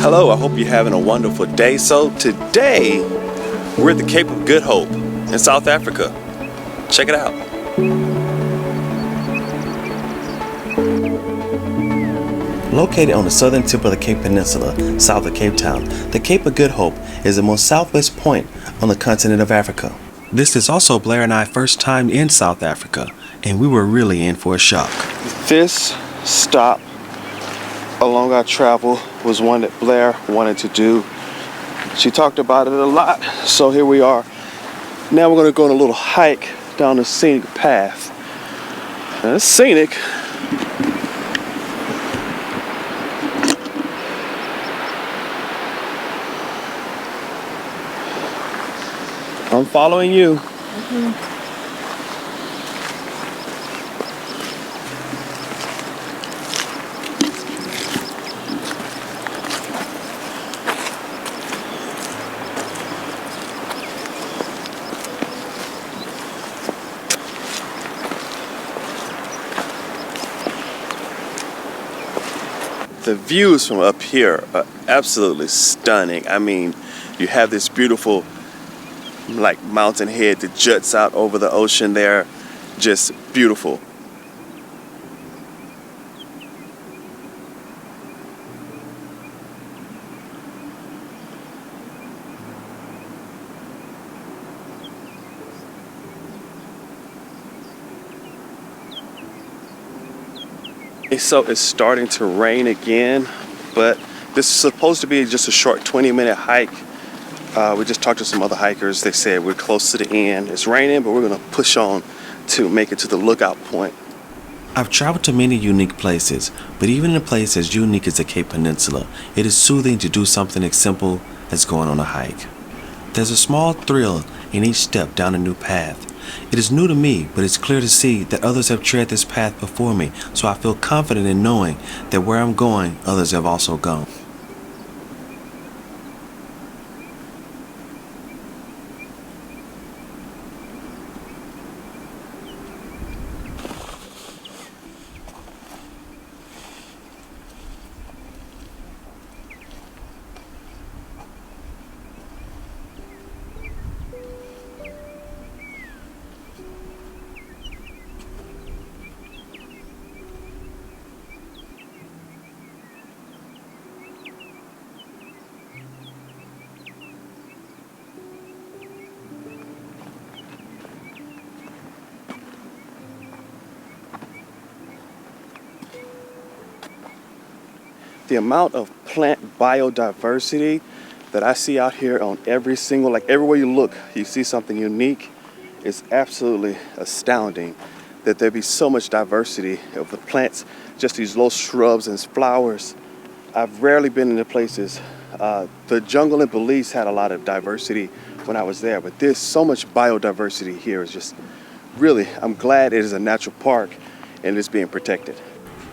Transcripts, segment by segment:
Hello, I hope you're having a wonderful day. So today, we're at the Cape of Good Hope in South Africa. Check it out. Located on the southern tip of the Cape Peninsula, south of Cape Town, the Cape of Good Hope is the most southwest point on the continent of Africa. This is also Blair and I's first time in South Africa, and we were really in for a shock. This stop along our travel was one that Blair wanted to do. She talked about it a lot, so here we are. Now we're going to go on a little hike down the scenic path. Now, it's scenic. I'm following you. The views from up here are absolutely stunning. I mean, you have this beautiful like mountain head that juts out over the ocean there. Just beautiful. So it's starting to rain again, but this is supposed to be just a short 20-minute hike. We just talked to some other hikers. They said we're close to the end. It's raining, but we're going to push on to make it to the lookout point. I've traveled to many unique places, but even in a place as unique as the Cape Peninsula, it is soothing to do something as simple as going on a hike. There's a small thrill in each step down a new path. It is new to me, but it's clear to see that others have tread this path before me, so I feel confident in knowing that where I'm going, others have also gone. The amount of plant biodiversity that I see out here on every single, like everywhere you look, you see something unique. It's absolutely astounding that there be so much diversity of the plants, just these little shrubs and flowers. I've rarely been in the places. The jungle in Belize had a lot of diversity when I was there, but there's so much biodiversity here. It's just really, I'm glad it is a natural park and it's being protected.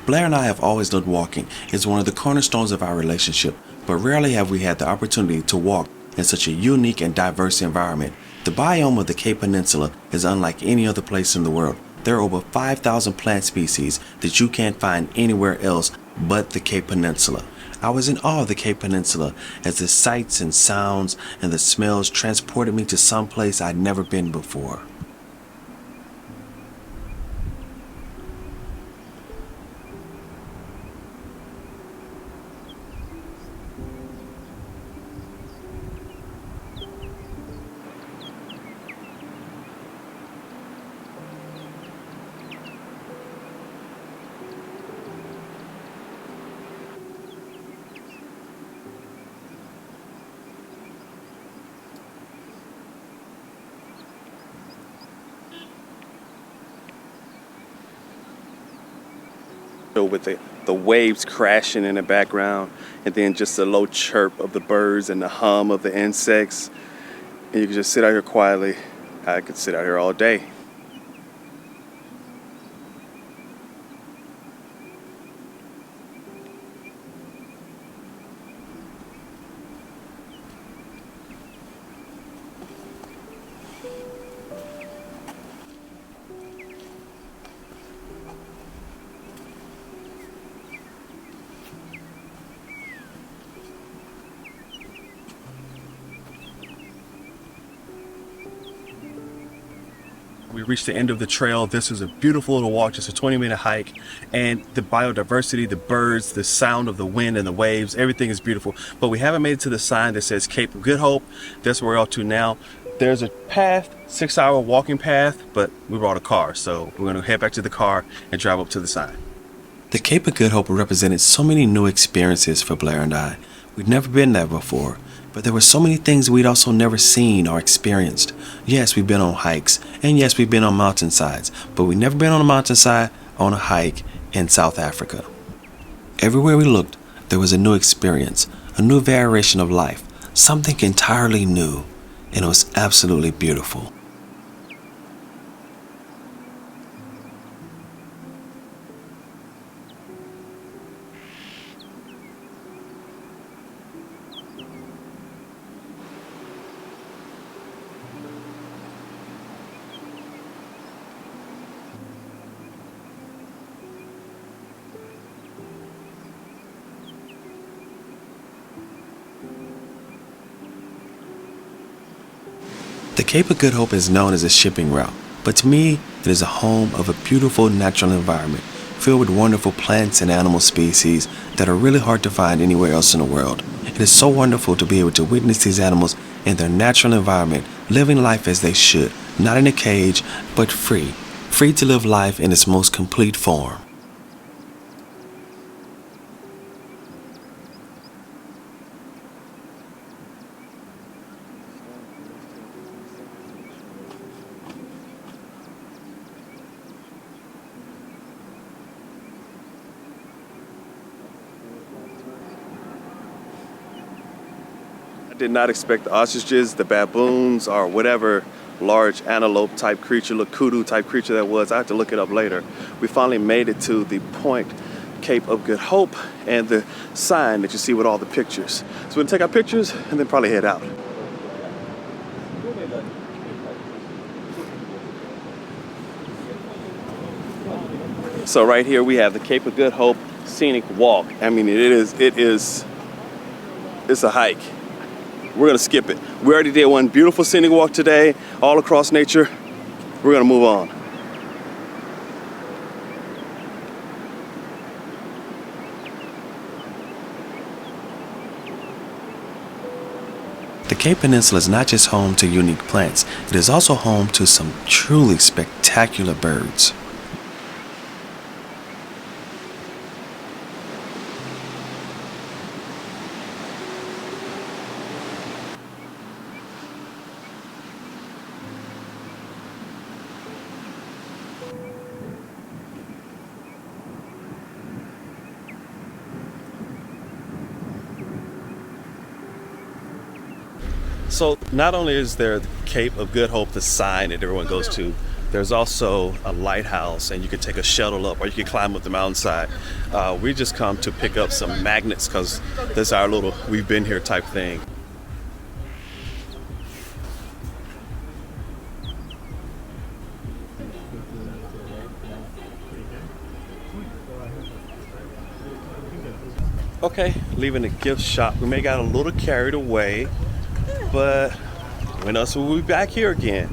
Blair and I have always loved walking. It's one of the cornerstones of our relationship, but rarely have we had the opportunity to walk in such a unique and diverse environment. The biome of the Cape Peninsula is unlike any other place in the world. There are over 5,000 plant species that you can't find anywhere else but the Cape Peninsula. I was in awe of the Cape Peninsula as the sights and sounds and the smells transported me to some place I'd never been before. With the waves crashing in the background, and then just the low chirp of the birds and the hum of the insects, and you can just sit out here quietly. I could sit out here all day. We reached the end of the trail. This was a beautiful little walk, just a 20-minute hike. And the biodiversity, the birds, the sound of the wind and the waves, everything is beautiful. But we haven't made it to the sign that says Cape of Good Hope. That's where we're up to now. There's a path, 6-hour walking path, but we brought a car. So we're gonna head back to the car and drive up to the sign. The Cape of Good Hope represented so many new experiences for Blair and I. We'd never been there before, but there were so many things we'd also never seen or experienced. Yes, we've been on hikes, and yes, we've been on mountainsides, but we've never been on a mountainside on a hike in South Africa. Everywhere we looked, there was a new experience, a new variation of life, something entirely new, and it was absolutely beautiful. The Cape of Good Hope is known as a shipping route, but to me, it is a home of a beautiful natural environment filled with wonderful plants and animal species that are really hard to find anywhere else in the world. It is so wonderful to be able to witness these animals in their natural environment, living life as they should, not in a cage, but free to live life in its most complete form. I did not expect the ostriches, the baboons, or whatever large antelope type creature, look kudu type creature that was. I have to look it up later. We finally made it to the point, Cape of Good Hope, and the sign that you see with all the pictures. So we're gonna take our pictures and then probably head out. So right here we have the Cape of Good Hope Scenic Walk. I mean, it's a hike. We're gonna skip it. We already did one beautiful scenic walk today, all across nature. We're gonna move on. The Cape Peninsula is not just home to unique plants, it is also home to some truly spectacular birds. So not only is there the Cape of Good Hope, the sign that everyone goes to, there's also a lighthouse, and you can take a shuttle up or you can climb up the mountainside. We just come to pick up some magnets because this is our little we've been here type thing. Okay, leaving the gift shop. We may got a little carried away, but when else will we be back here again?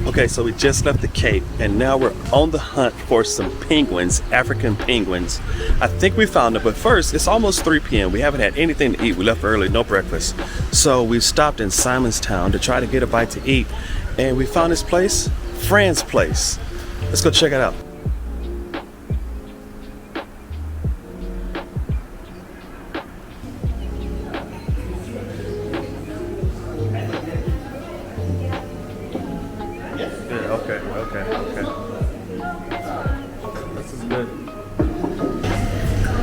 Okay, so we just left the Cape and now we're on the hunt for some penguins, African penguins. I think we found them, but first, it's almost 3 p.m. We haven't had anything to eat. We left early, no breakfast. So we stopped in Simonstown to try to get a bite to eat. And we found this place, Fran's Place. Let's go check it out. Okay. This is good.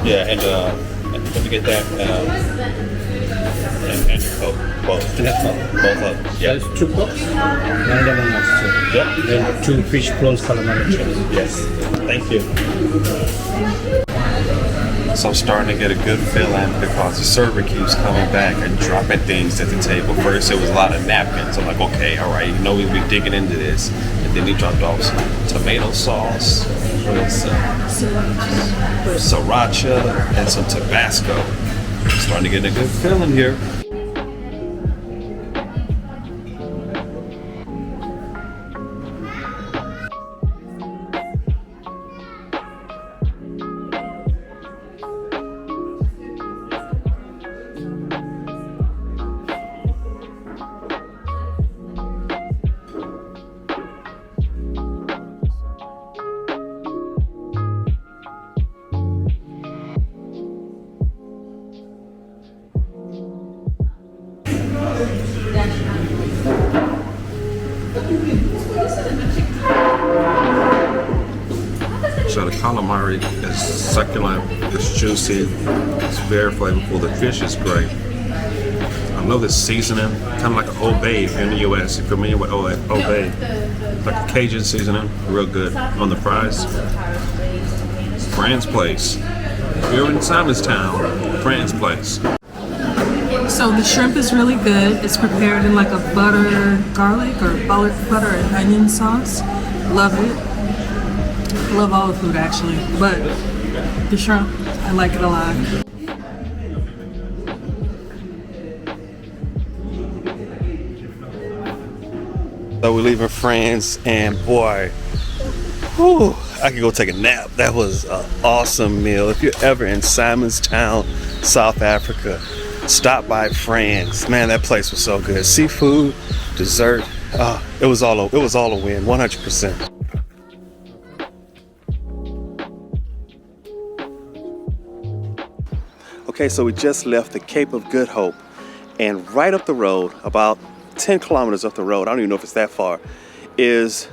Yeah, and let me get that and Coke, both. Both of them. Yeah. There's 2 Cokes, another one has 2. Yep. Then 2 fish prawns calamari chips. Yes. Thank you. So I'm starting to get a good feeling because the server keeps coming back and dropping things at the table. First, it was a lot of napkins. I'm like, okay, all right, you know we'll be digging into this. And then he dropped off some tomato sauce, with some sriracha, and some Tabasco. I'm starting to get a good feeling here. So the calamari is succulent, it's juicy, it's very flavorful. The fish is great. I love this seasoning, kind of like an Old Bay in the U.S. You're familiar with Old Bay? Like a Cajun seasoning, real good. On the fries, Fran's Place. If you're in Simonstown, Fran's Place. So the shrimp is really good. It's prepared in like a butter, garlic, or butter and onion sauce. Love it. Love all the food actually, but the shrimp, I like it a lot. So we're leaving France, and boy, whew, I could go take a nap. That was an awesome meal. If you're ever in Simonstown, South Africa, stop by France. Man, that place was so good. Seafood, dessert, it was all a win, 100%. Okay, so we just left the Cape of Good Hope, and right up the road, about 10 kilometers up the road, I don't even know if it's that far, is,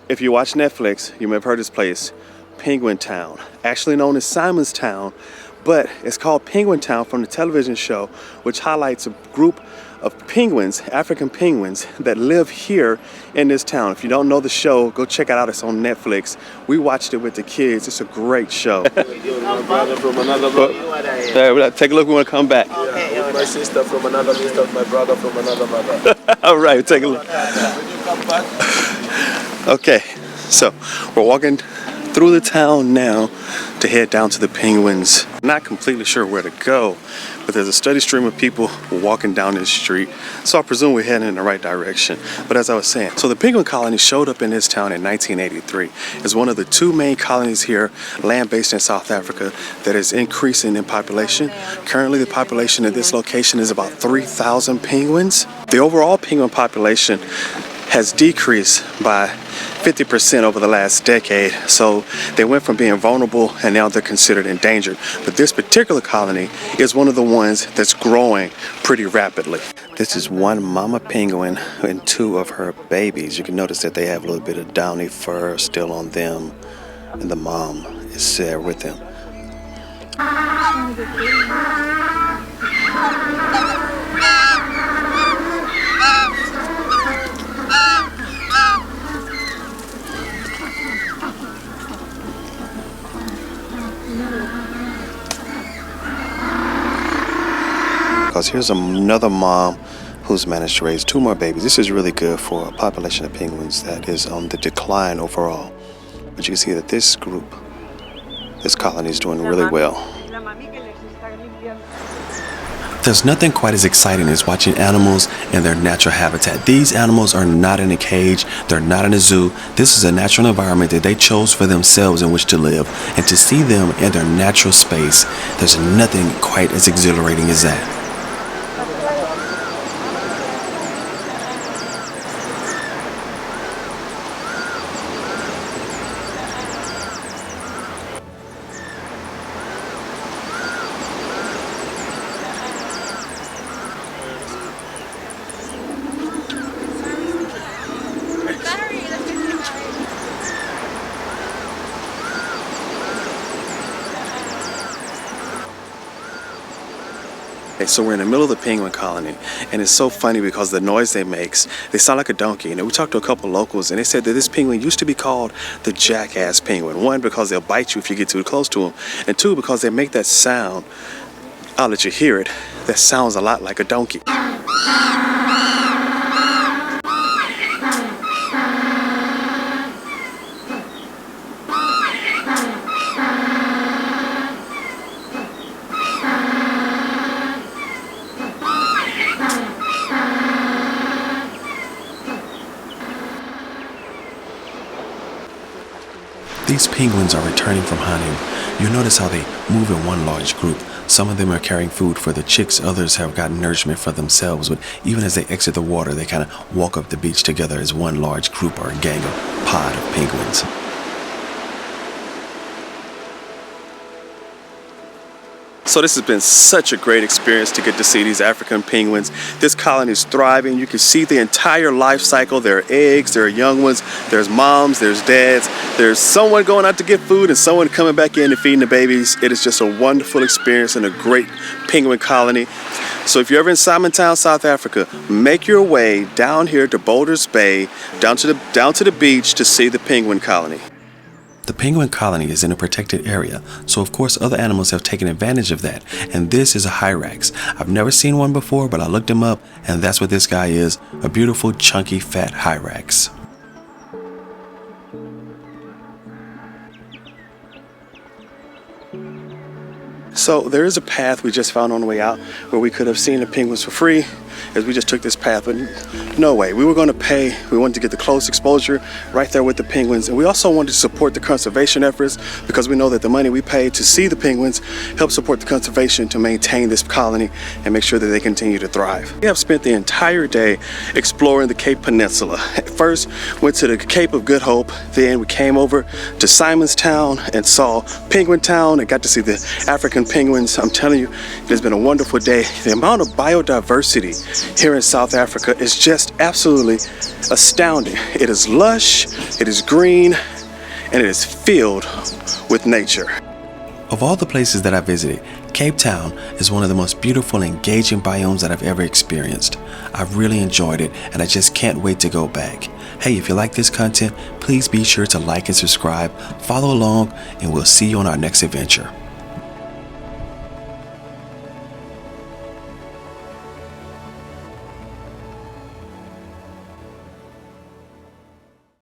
if you watch Netflix, you may have heard this place, Penguin Town, actually known as Simonstown, but it's called Penguin Town from the television show, which highlights a group of penguins, African penguins, that live here in this town. If you don't know the show, go check it out. It's on Netflix. We watched it with the kids. It's a great show. My brother from another mother. Yeah, take a look. We want to come back. Yeah, my sister from another mister, my brother from another mother. All right, take a look. When you come back. Okay, so we're walking through the town now to head down to the penguins. Not completely sure where to go, but there's a steady stream of people walking down this street, so I presume we're heading in the right direction. But as I was saying, so the penguin colony showed up in this town in 1983 as one of the two main colonies here, land-based in South Africa, that is increasing in population. Currently, the population at this location is about 3,000 penguins. The overall penguin population has decreased by 50% over the last decade. So they went from being vulnerable and now they're considered endangered. But this particular colony is one of the ones that's growing pretty rapidly. This is one mama penguin and two of her babies. You can notice that they have a little bit of downy fur still on them, and the mom is there with them. Because here's another mom who's managed to raise two more babies. This is really good for a population of penguins that is on the decline overall. But you can see that this group, this colony, is doing really well. There's nothing quite as exciting as watching animals in their natural habitat. These animals are not in a cage, they're not in a zoo. This is a natural environment that they chose for themselves in which to live. And to see them in their natural space, there's nothing quite as exhilarating as that. Okay, so we're in the middle of the penguin colony, and it's so funny because the noise they make, they sound like a donkey. And we talked to a couple locals, and they said that this penguin used to be called the jackass penguin. One, because they'll bite you if you get too close to them, and two, because they make that sound. I'll let you hear it. That sounds a lot like a donkey. These penguins are returning from hunting. You'll notice how they move in one large group. Some of them are carrying food for the chicks, others have gotten nourishment for themselves, but even as they exit the water, they kind of walk up the beach together as one large group or a gang or pod of penguins. So this has been such a great experience to get to see these African penguins. This colony is thriving. You can see the entire life cycle. There are eggs, there are young ones, there's moms, there's dads, there's someone going out to get food and someone coming back in and feeding the babies. It is just a wonderful experience and a great penguin colony. So if you're ever in Simontown, South Africa, make your way down here to Boulders Bay, down to the beach to see the penguin colony. The penguin colony is in a protected area, so of course other animals have taken advantage of that, and this is a hyrax. I've never seen one before, but I looked him up, and that's what this guy is, a beautiful, chunky, fat hyrax. So there is a path we just found on the way out where we could have seen the penguins for free, as we just took this path, but no way. We were going to pay. We wanted to get the close exposure right there with the penguins, and we also wanted to support the conservation efforts because we know that the money we pay to see the penguins helps support the conservation to maintain this colony and make sure that they continue to thrive. We have spent the entire day exploring the Cape Peninsula. At first, went to the Cape of Good Hope, then we came over to Simonstown and saw Penguin Town and got to see the African penguins. I'm telling you, it has been a wonderful day. The amount of biodiversity here in South Africa is just absolutely astounding. It is lush, it is green, and it is filled with nature. Of all the places that I visited, Cape Town is one of the most beautiful and engaging biomes that I've ever experienced. I've really enjoyed it, and I just can't wait to go back. Hey, if you like this content, please be sure to like and subscribe, follow along, and we'll see you on our next adventure.